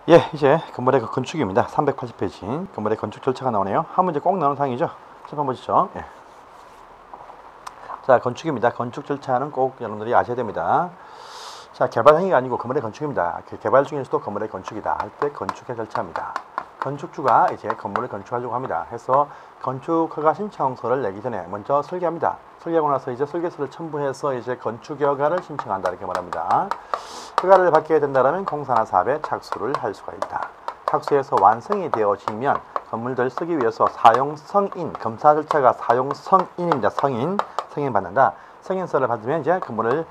예, 이제 건물의 건축입니다. 380페이지 건물의 건축 절차가 나오네요. 한 문제 꼭 나오는 사항이죠. 첫 한번 보시죠. 예. 자, 건축입니다. 건축 절차는 꼭 여러분들이 아셔야 됩니다. 자, 개발 행위가 아니고 건물의 건축입니다. 개발 중에서도 건물의 건축이다 할 때 건축의 절차입니다. 건축주가 이제 건물을 건축하려고 합니다. 해서 건축 허가 신청서를 내기 전에 먼저 설계합니다. 설계하고 나서 이제 설계서를 첨부해서 이제 건축 허가를 신청한다 이렇게 말합니다. 허가를 받게 된다면 공사나 사업에 착수를 할 수가 있다. 착수해서 완성이 되어지면 건물들 쓰기 위해서 사용승인, 검사 절차가 사용승인입니다. 승인 받는다. 승인서를 받으면 이제 건물을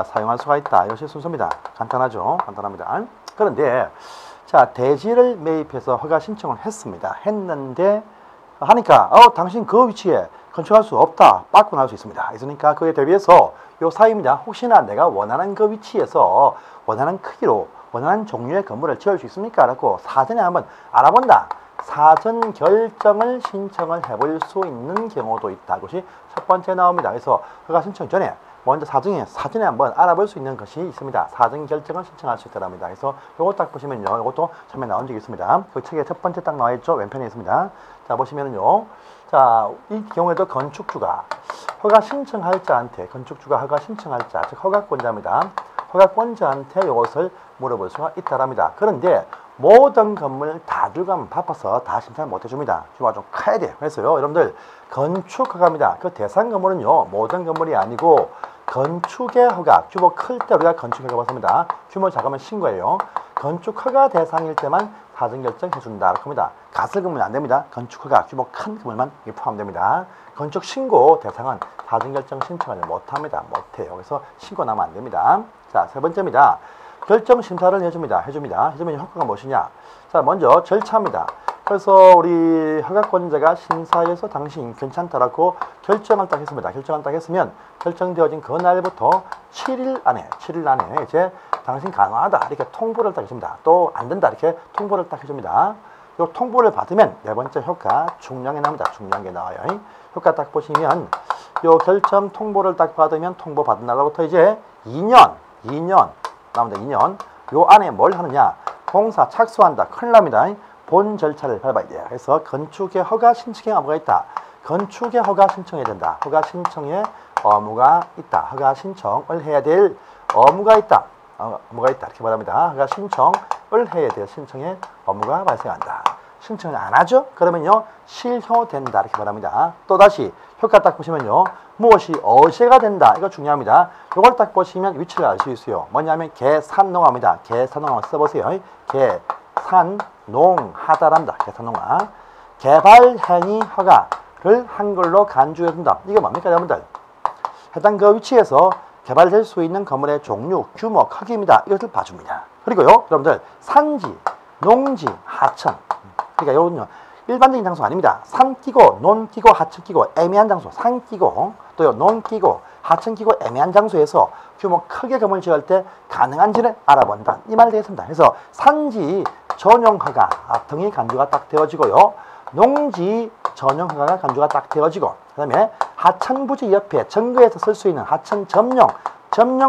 사용할 수가 있다. 이것이 순서입니다. 간단하죠? 간단합니다. 그런데 자, 대지를 매입해서 허가 신청을 했습니다. 했는데 하니까 당신 그 위치에 건축할 수 없다. 빠꾸 나올 수 있습니다. 있으니까 그에 대비해서 요 사유입니다. 혹시나 내가 원하는 그 위치에서 원하는 크기로 원하는 종류의 건물을 지을 수 있습니까? 라고 사전에 한번 알아본다. 사전 결정을 신청을 해볼 수 있는 경우도 있다. 그것이 첫 번째 나옵니다. 그래서 허가 신청 전에 먼저 사전에 한번 알아볼 수 있는 것이 있습니다. 사전 결정을 신청할 수 있더랍니다. 그래서 요거 딱 보시면요. 요것도 처음에 나온 적이 있습니다. 그 책에 첫 번째 딱 나와 있죠. 왼편에 있습니다. 자, 보시면은요. 자, 이 경우에도 건축주가 허가 신청할 자한테, 건축주가 허가 신청할 자, 즉 허가권자입니다. 허가권자한테 이것을 물어볼 수가 있다랍니다. 그런데 모든 건물 다 들어가면 바빠서 다 신청 못 해줍니다. 규모가 좀 커야 돼요. 그래서요, 여러분들 건축 허가입니다. 그 대상 건물은요, 모든 건물이 아니고 건축의 허가, 규모 클 때 우리가 건축 허가 받습니다. 규모 작으면 신고예요. 건축 허가 대상일 때만 사전 결정 해준다. 이렇게 합니다. 가설 건물은 안 됩니다. 건축 허가, 규모 큰 건물만 포함됩니다. 건축 신고 대상은 사전 결정 신청을 못합니다. 못해요. 그래서 신고 나면 안 됩니다. 자, 세 번째입니다. 결정 심사를 해줍니다. 해주면 효과가 무엇이냐? 자, 먼저 절차입니다. 그래서 우리 허가권자가 심사에서 당신 괜찮다라고 결정을 딱 했습니다. 결정을 딱 했으면 결정되어진 그날부터 7일 안에 이제 당신 가능하다 이렇게 통보를 딱 해줍니다. 또 안 된다 이렇게 통보를 딱 해줍니다. 이 통보를 받으면 네 번째 효과 중량이 나옵니다. 중량이 나와요. 효과 딱 보시면 이 결정 통보를 딱 받으면 통보 받은 날부터 이제 2년 나옵니다. 2년. 요 안에 뭘 하느냐? 공사 착수한다. 큰일 납니다. 본 절차를 밟아야 돼요. 그래서 건축의 허가 신청에 의무가 있다. 건축의 허가 신청해야 된다. 허가 신청에 의무가 있다. 허가 신청을 해야 될 의무가 있다. 의무가 있다. 이렇게 말합니다. 허가 신청을 해야 될 신청에 의무가 발생한다. 신청을 안 하죠? 그러면요, 실효된다. 이렇게 말합니다. 또다시 효과 딱 보시면요, 무엇이 어시가 된다. 이거 중요합니다. 이걸 딱 보시면 위치를 알 수 있어요. 뭐냐면 계산농화입니다. 계산농화 써보세요. 계산농하다랍니다. 계산농화. 개발행위 허가를 한글로 간주해준다. 이게 뭡니까, 여러분들? 해당 그 위치에서 개발될 수 있는 건물의 종류, 규모, 크기입니다. 이것을 봐줍니다. 그리고요, 여러분들 산지, 농지, 하천. 그러니까 요거는요, 일반적인 장소 아닙니다. 산 끼고, 논 끼고, 하천 끼고, 애매한 장소. 산 끼고, 또요, 논 끼고, 하천 끼고, 애매한 장소에서 규모 크게 건물 지을 때 가능한지를 알아본다. 이 말 되겠습니다. 그래서 산지 전용 허가 등이 간주가 딱 되어지고요. 농지 전용 허가가 간주가 딱 되어지고, 그 다음에 하천 부지 옆에 정거에서 쓸 수 있는 하천 점용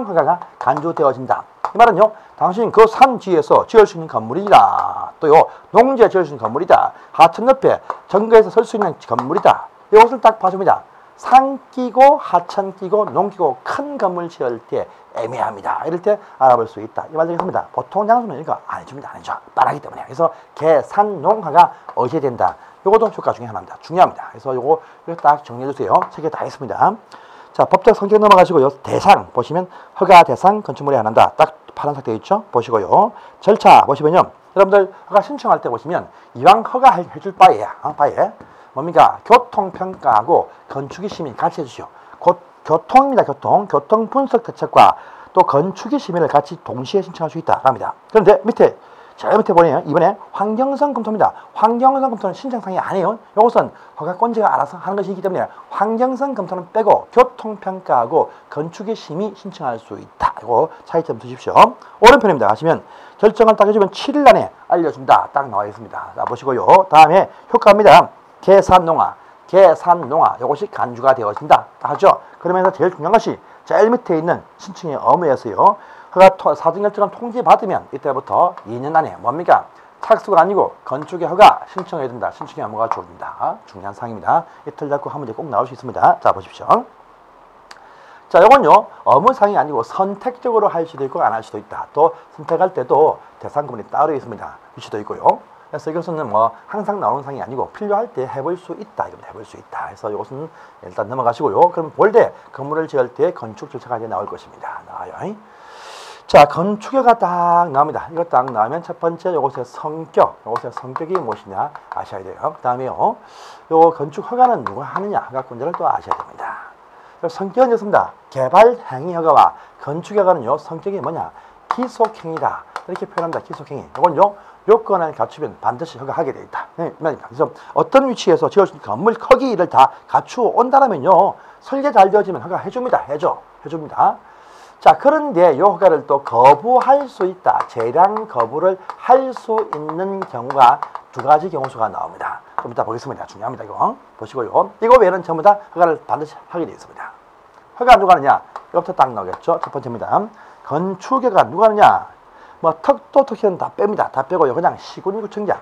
허가가 간주되어진다. 이 말은요, 당신 그 산 뒤에서 지을 수 있는 건물이다. 또요, 농지에 지을 수 있는 건물이다. 하천 옆에 정거에서 쓸 수 있는 건물이다. 이것을 딱 봐줍니다. 산 끼고, 하천 끼고, 농 끼고, 큰 건물 지을 때 애매합니다. 이럴 때 알아볼 수 있다. 이 말 되겠습니다. 보통 장소는 이거 안 해줍니다. 안 해줘. 빠르기 때문에. 그래서 계산농화가 어셔야 된다. 요것도 효과 중에 하나입니다. 중요합니다. 그래서 요거 딱 정리해 주세요. 책에 다 있습니다. 자, 법적 성격 넘어가시고요. 대상 보시면 허가 대상 건축물에 한한다. 딱 파란색 되어 있죠? 보시고요. 절차 보시면요. 여러분들 허가 신청할 때 보시면 이왕 허가해 줄 바에 뭡니까? 교통평가하고 건축의 심의 같이 해주시오. 곧 교통입니다. 교통 분석 대책과 또 건축의 심의를 같이 동시에 신청할 수 있다. 합니다. 그런데 밑에 제일 밑에 보내요. 이번에 환경성 검토입니다. 환경성 검토는 신청사항이 아니에요. 이것은 허가권자가 알아서 하는 것이기 때문에 환경성 검토는 빼고 교통평가하고 건축의 심의 신청할 수 있다. 이거 차이점 두십시오. 오른편입니다. 하시면 결정을 딱 해주면 7일 안에 알려준다. 딱 나와 있습니다. 자, 보시고요. 다음에 효과입니다. 계산농화. 이것이 간주가 되어진다. 하죠. 그러면서 제일 중요한 것이 제일 밑에 있는 신청의 의무에서요. 사전결정을 통지받으면 이때부터 2년 안에 뭡니까? 착수가 아니고 건축의 허가 신청해야 된다. 신청해야 뭐가 주어진다. 중요한 사항입니다. 이틀 잡고 한 문제 꼭 나올 수 있습니다. 자, 보십시오. 자, 요건요, 의무사항이 아니고 선택적으로 할 수도 있고 안 할 수도 있다. 또 선택할 때도 대상 구문이 따로 있습니다. 위치도 있고요. 그래서 이것은 뭐 항상 나오는 상황이 아니고 필요할 때 해볼 수 있다. 이겁니다. 해볼 수 있다. 그래서 이것은 일단 넘어가시고요. 그럼 볼 때 건물을 지을 때 건축 절차가 이제 나올 것입니다. 나와요. 자, 건축허가 딱 나옵니다. 이거 딱 나오면 첫 번째 요것의 성격이 무엇이냐 아셔야 돼요. 그 다음에요, 요 건축허가는 누가 하느냐, 허가권자를 또 아셔야 됩니다. 성격은 이렇습니다. 개발행위허가와 건축허가는요, 성격이 뭐냐, 기속행위다. 이렇게 표현합니다. 기속행위. 이건요, 요건을 갖추면 반드시 허가하게 되어 있다. 네, 말입니다. 그래서 어떤 위치에서 지을 수 있는 건물 크기를 다 갖추어 온다라면요, 설계 잘 되어지면 허가해줍니다. 해줍니다. 자, 그런데 이 허가를 또 거부할 수 있다. 재량 거부를 할 수 있는 경우가 두 가지 경우수가 나옵니다. 좀 이따 보겠습니다. 중요합니다. 이거 보시고요. 이거 외에는 전부 다 허가를 반드시 하게 되어 있습니다. 허가 누가 하느냐? 이것부터 딱 나오겠죠. 첫 번째입니다. 건축허가 누가 하느냐? 뭐 턱도 터키는 다 뺍니다. 다 빼고요. 그냥 시군구청장,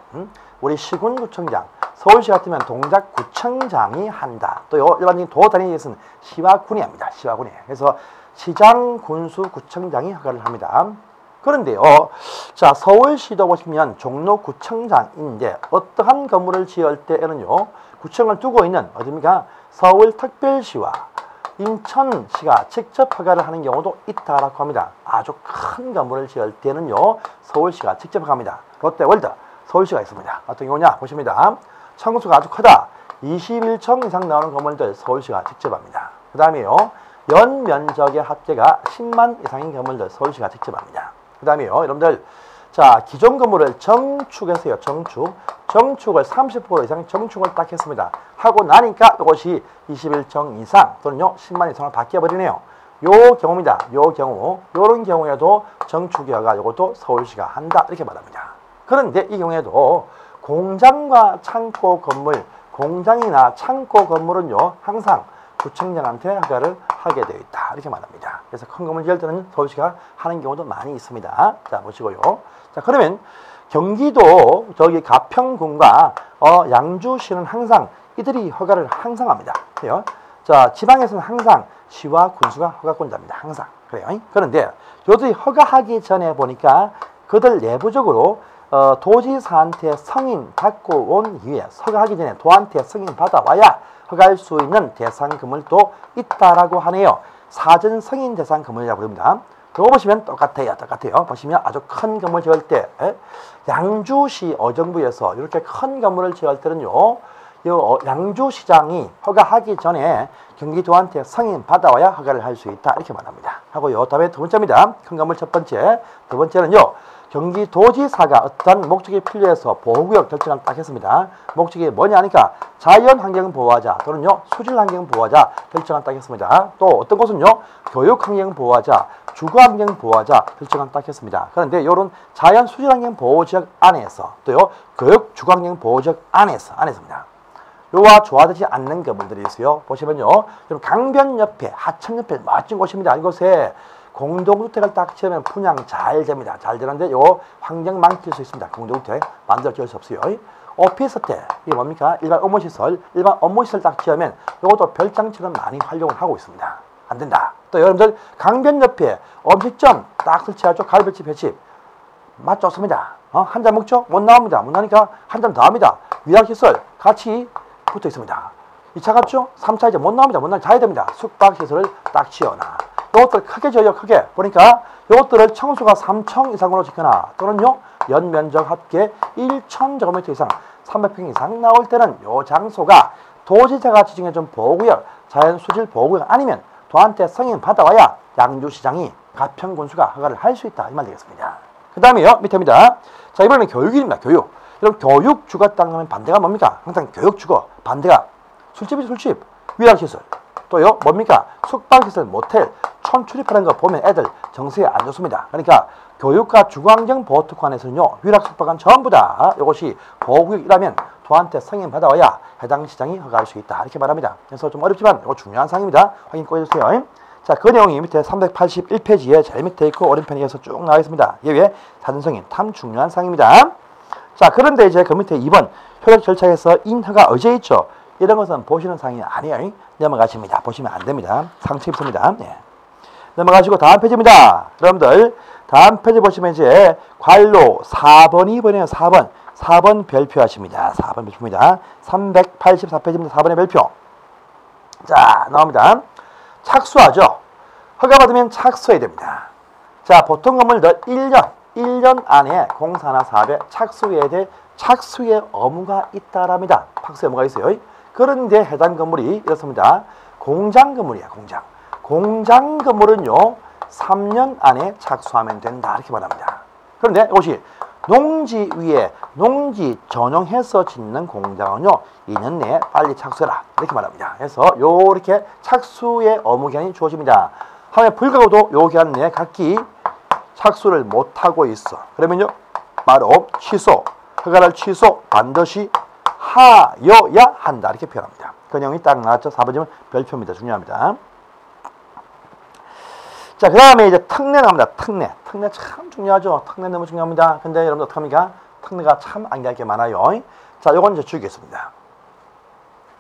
우리 시군구청장, 서울시 같으면 동작구청장이 한다. 또 일반적인 도단위에서는 시와군이 합니다. 시와군이. 그래서 시장, 군수, 구청장이 허가를 합니다. 그런데요, 자, 서울시도 보시면 종로구청장인데 어떠한 건물을 지을 때에는요, 구청을 두고 있는 어디입니까? 서울특별시와 인천시가 직접 허가를 하는 경우도 있다라고 합니다. 아주 큰 건물을 지을 때는요, 서울시가 직접 허가합니다. 롯데월드 서울시가 있습니다. 어떤 경우냐 보십니다. 청구수가 아주 크다. 21층 이상 나오는 건물들 서울시가 직접 합니다. 그 다음에요, 연 면적의 합계가 10만 이상인 건물들 서울시가 직접 합니다. 그 다음에요, 여러분들, 자, 기존 건물을 정축해서요, 정축을 30% 이상 정축을 딱 했습니다. 하고 나니까 이것이 21층 이상 또는요 10만 이상을 바뀌어버리네요. 요 경우입니다. 요런 경우에도 정축허가 요것도 서울시가 한다 이렇게 말합니다. 그런데 이 경우에도 공장과 창고 건물, 공장이나 창고 건물은요 항상 구청장한테 허가를 하게 되어 있다 이렇게 말합니다. 그래서 큰 건물 지을 때는 서울시가 하는 경우도 많이 있습니다. 자, 보시고요. 자, 그러면 경기도 저기 가평군과 양주시는 항상 이들이 허가를 항상 합니다. 그래요? 자, 지방에서는 항상 시와 군수가 허가권자입니다. 항상. 그래요? 그런데 요들이 허가하기 전에 보니까 그들 내부적으로 도지사한테 승인 받고 온 이후에 허가하기 전에 도한테 승인 받아와야 허가할 수 있는 대상 건물도 있다라고 하네요. 사전 승인 대상 건물이라고 부릅니다. 그거 보시면 똑같아요. 보시면 아주 큰 건물 지을 때 양주시 어정부에서 이렇게 큰 건물을 지을 때는요, 양주시장이 허가하기 전에 경기도한테 승인 받아와야 허가를 할 수 있다 이렇게 말합니다. 하고요. 다음에 두 번째입니다. 큰 건물 첫 번째. 두 번째는요, 경기도지사가 어떤 목적이 필요해서 보호구역 결정을 딱 했습니다. 목적이 뭐냐 하니까 자연환경보호하자 또는요 수질환경보호하자 결정을 딱 했습니다. 또 어떤 곳은요 교육환경보호하자, 주거환경보호하자 결정을 딱 했습니다. 그런데 이런 자연 수질환경보호지역 안에서 또요 교육 주거환경보호지역 안에서입니다. 요와 조화되지 않는 건물들이 있어요. 보시면요, 강변 옆에, 하천 옆에 멋진 곳입니다. 이곳에 공동주택을 딱 지으면 분양 잘 됩니다. 잘 되는데 요 환경 망칠 수 있습니다. 공동주택 만들어 지을 수 없어요. 오피스텔, 이게 뭡니까? 일반 업무시설 딱 지으면 요것도 별장처럼 많이 활용을 하고 있습니다. 안 된다. 또 여러분들 강변 옆에 음식점 딱 설치하죠. 갈비집, 회집 맛 좋습니다. 한 잔 먹죠? 못 나옵니다. 못 나니까 한 잔 더 합니다. 위약시설 같이 붙어 있습니다. 2차 갔죠? 3차 이제 못 나옵니다. 못 나니까 자야 됩니다. 숙박시설을 딱 지어놔. 이것들 크게 지어요. 크게 보니까 이것들을 청수가 3층 이상으로 짓거나 또는요 연면적 합계 1,000제곱미터 이상 300평 이상 나올 때는 이 장소가 도지사가 지정해준 보호구역, 자연수질 보호구역 아니면 도한테 승인 받아와야 양주시장이 가평군수가 허가를 할 수 있다 이 말 되겠습니다. 그 다음에요 밑에입니다. 자, 이번에는 교육입니다. 교육. 여러분 교육 주거 딱 나오면 반대가 뭡니까? 항상 교육 주거 반대가 술집이죠. 술집. 위락시설. 또요 뭡니까? 숙박시설, 모텔, 촌 출입하는 거 보면 애들 정서에 안 좋습니다. 그러니까 교육과 주거환경 보호특구안에서는요 위락 숙박은 전부 다 이것이 보호구역이라면 도한테 승인 받아와야 해당 시장이 허가할 수 있다 이렇게 말합니다. 그래서 좀 어렵지만 이거 중요한 사항입니다. 확인 꼭 해주세요. 자, 그 내용이 밑에 381페이지에 제일 밑에 있고 오른편에서 쭉 나와 있습니다. 예외 사전승인 참 중요한 사항입니다. 자, 그런데 이제 그 밑에 2번 효력 절차에서 인허가 의제 있죠. 이런 것은 보시는 사항이 아니에요. 넘어가십니다. 보시면 안 됩니다. 상처 입습니다. 네. 넘어가시고 다음 페이지입니다. 여러분들 다음 페이지 보시면 이제 관로 4번이 보이네요. 4번. 4번 별표하십니다. 4번 별표입니다. 384페이지입니다. 4번의 별표. 자, 나옵니다. 착수하죠. 허가받으면 착수해야 됩니다. 자, 보통 건물들 1년 안에 공사나 사업에 착수해야 될 착수의 의무가 있다랍니다. 착수의 의무가 있어요. 그런데 해당 건물이 이렇습니다. 공장 건물이야, 공장. 공장 건물은요, 3년 안에 착수하면 된다. 이렇게 말합니다. 그런데 이것이 농지 위에 농지 전용해서 짓는 공장은요 2년 내에 빨리 착수해라 이렇게 말합니다. 그래서 요렇게 착수의 의무 기한이 주어집니다. 함에 불구하고도 요 기한 내에 각기 착수를 못하고 있어. 그러면요 바로 취소, 허가를 취소 반드시 하여야 한다 이렇게 표현합니다. 그 내용이 딱 나왔죠. 4번이면 별표입니다. 중요합니다. 자, 그 다음에 이제 특례 나옵니다. 특례. 특례 참 중요하죠. 특례 너무 중요합니다. 근데 여러분들 어떡합니까? 특례가 참 암기할 게 많아요. 자, 요건 이제 주겠습니다.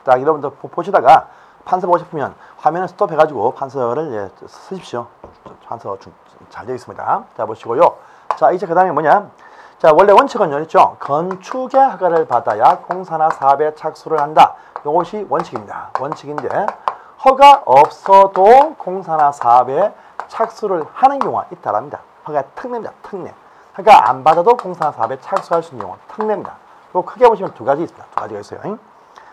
자, 여러분들 보시다가 판서 보고 싶으면 화면을 스톱해가지고 판서를 예, 쓰십시오. 판서 잘 되어 있습니다. 자, 보시고요. 자, 이제 그 다음에 뭐냐? 자, 원래 원칙은요, 있죠? 건축의 허가를 받아야 공사나 사업에 착수를 한다. 이것이 원칙입니다. 원칙인데, 허가 없어도 공사나 사업에 착수를 하는 경우가 있다랍니다. 허가 특례입니다. 특례. 허가 안 받아도 공사나 사업에 착수할 수 있는 경우가 특례입니다. 요 크게 보시면 두 가지 있습니다. 두 가지가 있어요.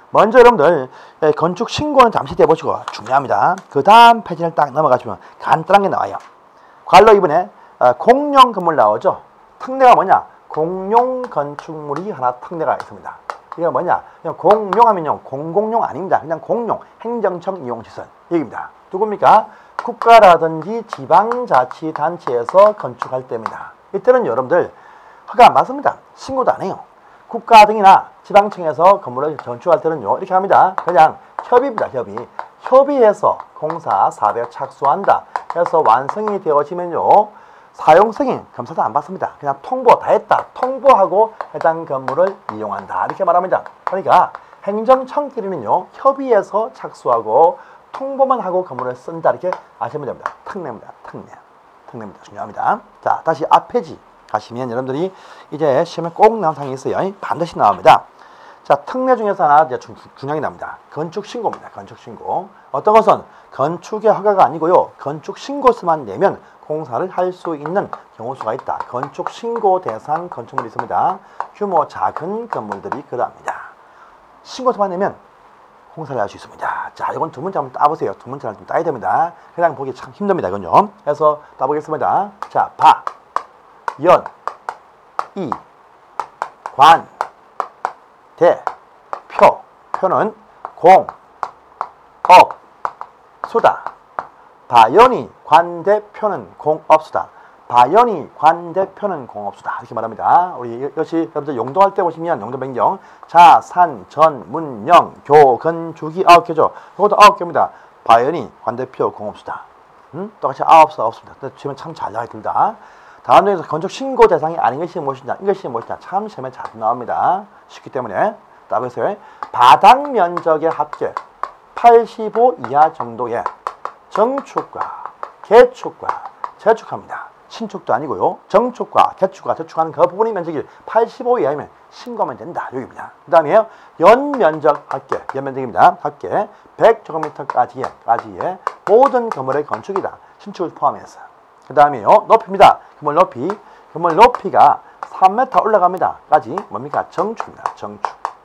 먼저 여러분들 건축 신고는 잠시 대보시고 중요합니다. 그 다음 페이지를 딱 넘어가시면 간단한 게 나와요. 관로 이번에 공용 건물 나오죠. 특례가 뭐냐? 공용 건축물이 하나 특례가 있습니다. 이게 뭐냐? 그냥 공용하면요 공공용 아닙니다. 그냥 공용 행정청 이용시설 얘기입니다. 누굽니까? 국가라든지 지방자치단체에서 건축할 때입니다. 이때는 여러분들 허가 안 받습니다. 신고도 안 해요. 국가 등이나 지방청에서 건물을 건축할 때는요 이렇게 합니다. 그냥 협의입니다. 협의. 협의해서 공사 사업에 착수한다. 그래서 완성이 되어지면요 사용승인 검사도 안 받습니다. 그냥 통보 다 했다. 통보하고 해당 건물을 이용한다. 이렇게 말합니다. 그러니까 행정청끼리는요 협의해서 착수하고 통보만 하고 건물을 쓴다. 이렇게 아시면 됩니다. 특례입니다. 특례. 특례입니다. 중요합니다. 자, 다시 앞 페이지 가시면 여러분들이 이제 시험에 꼭 나온 사항이 있어요. 반드시 나옵니다. 자, 특례 중에서 하나 중요한 게 나옵니다. 건축신고입니다. 건축신고. 어떤 것은 건축의 허가가 아니고요. 건축신고서만 내면 공사를 할 수 있는 경우수가 있다. 건축신고 대상 건축물이 있습니다. 규모 작은 건물들이 그러합니다. 신고서만 내면 공사를 할 수 있습니다. 자, 이건 두 문제 한번 따보세요. 두 문제를 좀 따야 됩니다. 그냥 보기 참 힘듭니다. 이건요. 그래서 따보겠습니다. 자, 바, 연, 이, 관, 대, 표. 표는 공, 업, 수다. 바연이, 관대표는 공업수다. 바연이, 관대표는 공업수다. 이렇게 말합니다. 우리 역시 여러분들 용도할 때 보시면 용도 변경 자, 산, 전, 문, 영, 교, 건, 주기 9개죠. 이것도 9개입니다. 바연이, 관대표, 공업수다. 똑같이 9수 없습니다. 지금 참 잘 나와 있습니다. 다음 중에서 건축 신고 대상이 아닌 것이 무엇이냐, 이것이 무엇이냐 참 시험에 잘 나옵니다. 쉽기 때문에 따보세요. 바닥 면적의 합계 85 이하 정도의 정축과 개축과 재축합니다. 신축도 아니고요. 정축과 개축과 재축하는 그 부분의 면적이 85 이하이면 신고하면 된다. 여기입니다. 그 다음에 연면적 합계, 연면적입니다. 합계 100제곱미터까지의 모든 건물의 건축이다. 신축을 포함해서. 그 다음에요. 높이입니다. 건물 높이. 건물 높이가 3m 올라갑니다. 까지 뭡니까? 정축입니다.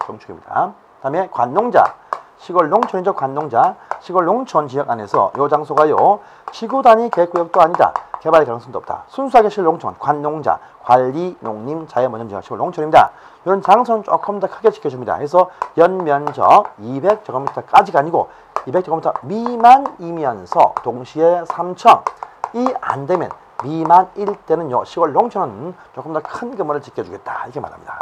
정축입니다. 그 다음에 관농자. 시골 농촌이죠. 관농자. 시골 농촌 지역 안에서 요 장소가요. 지구 단위 계획구역도 아니다. 개발 가능성도 없다. 순수하게 시골 농촌, 관농자, 관리, 농림, 자연원전 지역 시골 농촌입니다. 이런 장소는 조금 더 크게 지켜줍니다. 그래서 연면적 200제곱미터까지가 아니고 200제곱미터 미만이면서 동시에 3층 이 안 되면 미만일 때는요. 시골 농촌은 조금 더 큰 건물을 지켜주겠다. 이렇게 말합니다.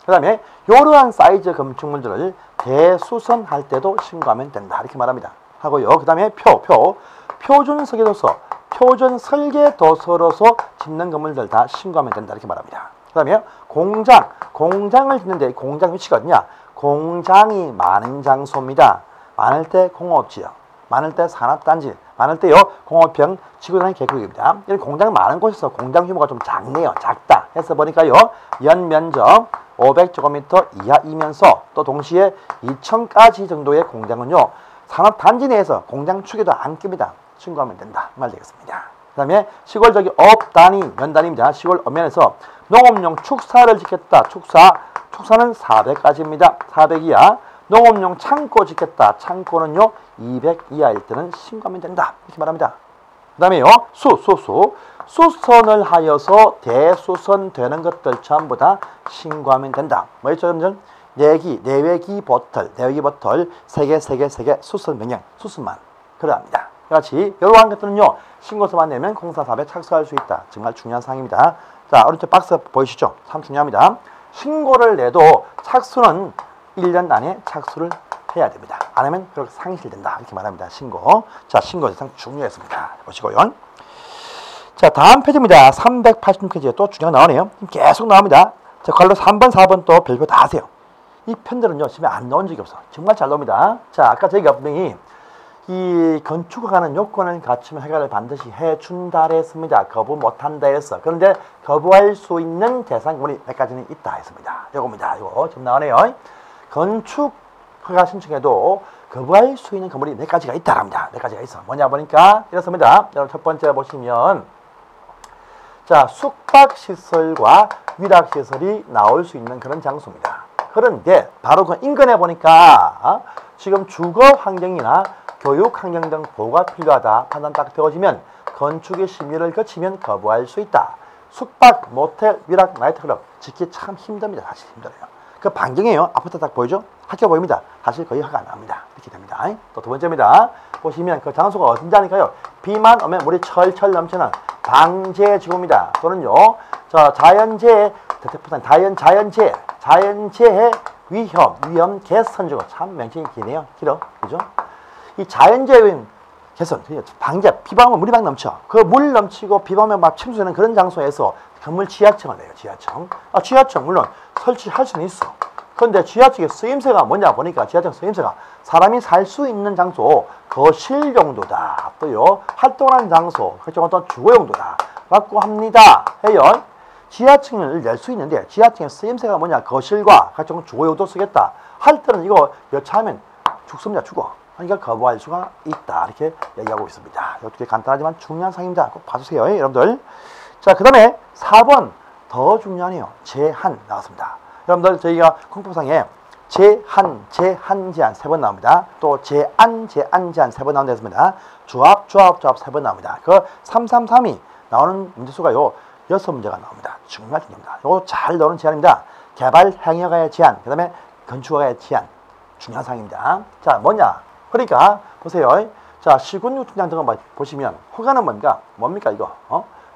그 다음에 이러한 사이즈 건축물들을 대수선할 때도 신고하면 된다. 이렇게 말합니다. 하고요. 그 다음에 표. 표준 설계도서로서 짓는 건물들 다 신고하면 된다 이렇게 말합니다. 그 다음에 공장을 짓는데 공장 위치가 어디냐? 공장이 많은 장소입니다. 많을 때 공업지역, 많을 때 산업단지, 많을 때요 공업형 지구단위 계획입니다. 이 공장 많은 곳에서 공장 규모가 좀 작네요. 작다 해서 보니까요 연면적 500제곱미터 이하이면서 또 동시에 2,000가지 정도의 공장은요 산업단지 내에서 공장 축에도 안 낍니다. 신고하면 된다 말 되겠습니다. 그 다음에 시골적인 업단위 면단위입니다. 시골 업면에서 농업용 축사를 짓겠다. 축사는 400가지입니다. 400 이하. 농업용 창고 짓겠다. 창고는요 200 이하일 때는 신고하면 된다 이렇게 말합니다. 그 다음에요 수선을 하여서 대수선 되는 것들 전부 다 신고하면 된다. 뭐였죠? 여러분들? 내외기 버틀 3개 수선 명령 수선만 그러합니다. 같이 이러한 것들은요 신고서만 내면 공사사업에 착수할 수 있다. 정말 중요한 사항입니다. 자 오른쪽 박스 보이시죠? 참 중요합니다. 신고를 내도 착수는 1년 안에 착수를 해야 됩니다. 안 하면 그렇게 상실된다 이렇게 말합니다. 신고. 자 신고 대상 중요했습니다. 보시고요. 자 다음 페이지입니다. 386페이지에 또 중요한 거 나오네요. 계속 나옵니다. 자 관로 3번 4번 또 별표 다 하세요. 이 편들은요 집에 안 나온 적이 없어. 정말 잘 나옵니다. 자 아까 저희가 분명히 이 건축허가는 요건을 갖추면 허가를 반드시 해준다 했습니다. 거부 못한다 했어. 그런데 거부할 수 있는 대상군이 몇 가지는 있다 했습니다. 요겁니다. 이거 좀 나오네요. 건축허가 신청에도 거부할 수 있는 건물이 몇 가지가 있다랍니다. 몇 가지가 있어. 뭐냐 보니까 이렇습니다. 여러분 첫 번째 보시면 자 숙박시설과 위락시설이 나올 수 있는 그런 장소입니다. 그런데 바로 그 인근에 보니까 지금 주거 환경이나 교육 환경 등 보호가 필요하다 판단 딱 되어지면 건축의 심의를 거치면 거부할 수 있다. 숙박, 모텔, 위락, 나이트클럽 짓기 참 힘듭니다. 사실 힘들어요. 그 반경이에요. 아파트 딱 보이죠? 학교 보입니다. 사실 거의 허가 안 납니다. 이렇게 됩니다. 또 두 번째입니다. 보시면 그 장소가 어딘지 아니까요? 비만 오면 물이 철철 넘치는 방제지구입니다. 또는요, 저 자연재해, 자연재해 위험 개선지구 참 명칭이 기네요. 길어, 그죠? 이 자연재해 개선, 방제, 비방 오면 물이 막 넘쳐. 그 물 넘치고 비방 오면 막 침수되는 그런 장소에서 건물 지하층을 내요. 지하층 물론 설치할 수는 있어. 그런데 지하층의 쓰임새가 뭐냐 보니까 지하층 쓰임새가 사람이 살 수 있는 장소, 거실 용도다. 또요 활동하는 장소, 그렇죠? 어떤 주거 용도다. 라고 합니다. 해요. 지하층을 낼 수 있는데 지하층의 쓰임새가 뭐냐? 거실과 각종 주거 용도 쓰겠다. 할 때는 이거 여차하면 죽습니다. 죽어. 그러니까 거부할 수가 있다. 이렇게 얘기하고 있습니다. 이렇게 간단하지만 중요한 사항입니다. 꼭 봐주세요. 여러분들. 자, 그 다음에 4번 더 중요하네요. 제한 나왔습니다. 여러분들 저희가 공포상에 제한 제한 3번 나옵니다. 또 제한 3번 나온다 했습니다. 조합 3번 나옵니다. 그 333이 나오는 문제수가요 6문제가 나옵니다. 정말 중요합니다. 이거 잘 나오는 제한입니다. 개발 행위허가의 제한, 그 다음에 건축허가의 제한. 중요한 사항입니다. 자, 뭐냐? 그러니까 보세요. 자, 시군육축장 등을 보시면 허가는 뭡니까 이거?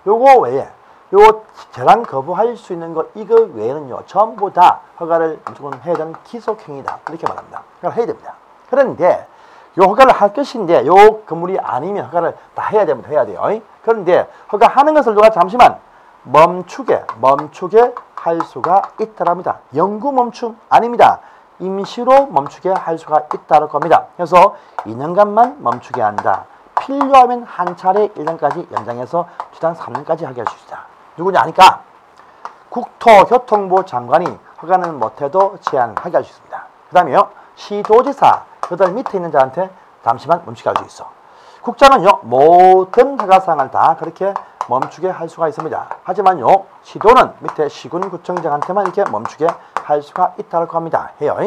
요거 외에 요 재량 거부할 수 있는 거 이거 외에는요 전부 다 허가를 무조건 해야 되는 기속행위다 이렇게 말합니다. 허가를 해야 됩니다. 그런데 요 허가를 할 것인데 요 건물이 아니면 허가를 다 해야 됩니다. 해야 돼요. 그런데 허가하는 것을 누가 잠시만 멈추게 할 수가 있다랍니다. 영구 멈춤 아닙니다. 임시로 멈추게 할 수가 있다는 겁니다. 그래서 2년간만 멈추게 한다. 필요하면 한 차례 1년까지 연장해서 최단 3년까지 하게 할 수 있다. 누구냐 하니까 국토교통부 장관이 허가는 못해도 제한하게 할 수 있습니다. 그 다음에요. 시도지사 그들 밑에 있는 자한테 잠시만 멈추게 할 수 있어. 국장은요 모든 허가사항을 다 그렇게 멈추게 할 수가 있습니다. 하지만요 시도는 밑에 시군구청장한테만 이렇게 멈추게 할 수가 있다고 합니다. 해요.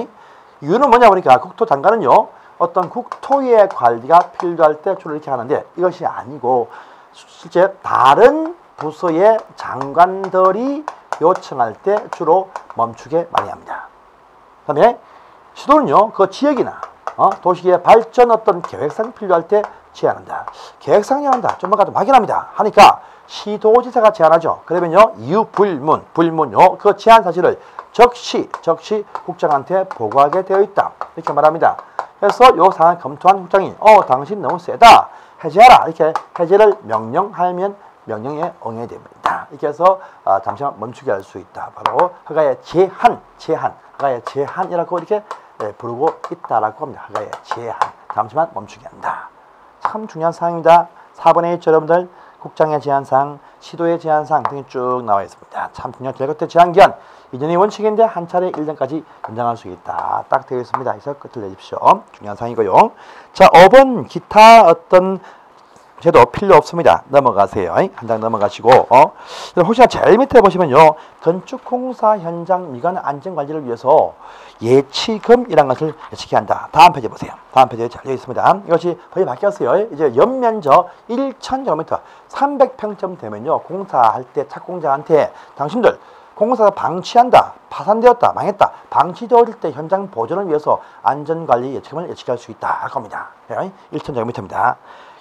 이유는 뭐냐 보니까 국토장관은요 어떤 국토의 관리가 필요할 때 주로 이렇게 하는데 이것이 아니고 실제 다른 부서의 장관들이 요청할 때 주로 멈추게 많이 합니다. 그 다음에 시도는요 그 지역이나 도시의 발전 어떤 계획상 필요할 때 제한한다. 계획상 제한한다. 좀 확인합니다. 하니까 시도지사가 제한하죠. 그러면요 이유 불문요 그 제한 사실을 적시 국장한테 보고하게 되어 있다. 이렇게 말합니다. 그래서 요 상황을 검토한 국장이 당신 너무 세다. 해제하라. 이렇게 해제를 명령하면 명령에 응해야 됩니다. 이렇게 해서 잠시만 멈추게 할 수 있다. 바로 허가의 제한, 허가의 제한이라고 이렇게 부르고 있다라고 합니다. 허가의 제한, 잠시만 멈추게 한다. 참 중요한 사항입니다. 4번의 H 여러분들 국장의 제한사항, 시도의 제한사항 등이 쭉 나와 있습니다. 참 중요한 결과때 제한기한 이전의 원칙인데 한 차례 1년까지 연장할 수 있다. 딱 되어 있습니다. 그래서 끝을 내십시오. 중요한 사항이고요. 자, 5번 기타 어떤 제도 필요 없습니다. 넘어가세요. 한 장 넘어가시고 혹시나 제일 밑에 보시면요. 건축공사 현장 미관 안전관리를 위해서 예치금이라는 것을 예측해야 한다. 다음 페이지 보세요. 다음 페이지에 잘 되어 있습니다. 이것이 거의 바뀌었어요. 이제 연면적 1,000제곱미터 300평점 되면요. 공사할 때 착공자한테 당신들 공사가 방치한다, 파산되었다, 망했다, 방치되었을 때 현장 보존을 위해서 안전관리 예치금을 예측할 수 있다. 할 겁니다. 1,000제곱미터입니다.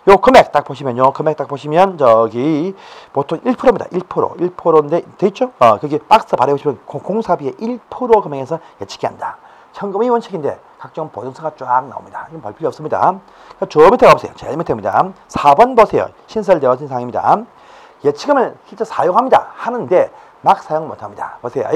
요 금액 딱 보시면요. 금액 딱 보시면 저기 보통 1%입니다. 1%인데 돼 있죠? 거기 박스 발에 보시면 공사비의 1% 금액에서 예측이 한다. 현금의 원칙인데 각종 보증서가 쫙 나옵니다. 이건 볼 필요 없습니다. 저 밑에 가보세요. 제일 밑에입니다. 4번 보세요. 신설되어진 사항입니다. 예치금을 실제 사용합니다. 하는데 막 사용 못합니다. 보세요.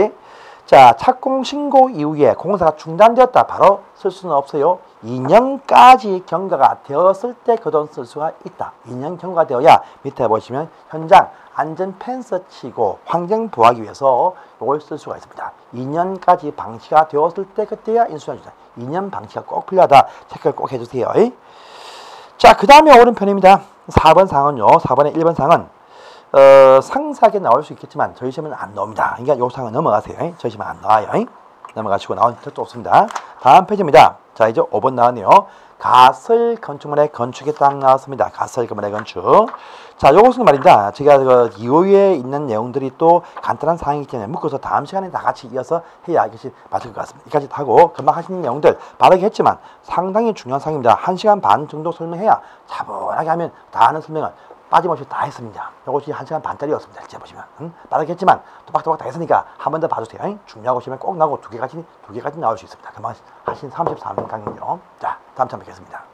자, 착공 신고 이후에 공사가 중단되었다. 바로 쓸 수는 없어요. 2년까지 경과가 되었을 때 그 돈 쓸 수가 있다. 2년 경과가 되어야 밑에 보시면 현장 안전 펜스 치고 환경 보호하기 위해서 이걸 쓸 수가 있습니다. 2년까지 방치가 되었을 때 그때야 인수해야 된다. 2년 방치가 꼭 필요하다. 체크를 꼭 해주세요. 자, 그 다음에 오른편입니다. 4번 상은요. 4번의 1번 상은 상세하게 나올 수 있겠지만 저희 시험은 안 나옵니다. 그러니까 요 상은 넘어가세요. 저희 시험은 안 나와요. 넘어가시고 나온 것도 없습니다. 다음 페이지입니다. 자, 이제 5번 나왔네요. 가설 건축물의 건축이 딱 나왔습니다. 가설 건물의 건축. 자, 요것은 말입니다. 제가 그 이후에 있는 내용들이 또 간단한 사항이기 때문에 묶어서 다음 시간에 다 같이 이어서 해야 이것이 맞을 것 같습니다. 여기까지 하고 금방 하시는 내용들 바르게 했지만 상당히 중요한 사항입니다. 1시간 반 정도 설명해야 차분하게 하면 다 아는 설명을 빠짐없이 다 했습니다. 이것이 1시간 반짜리였습니다. 실제 보시면 빠르게 했지만 또박또박 다 했으니까 한 번 더 봐주세요. 중요하고 보시면 꼭 나오고 두 개까지 나올 수 있습니다. 금방 하신 33분 강의요. 자, 다음 참 뵙겠습니다.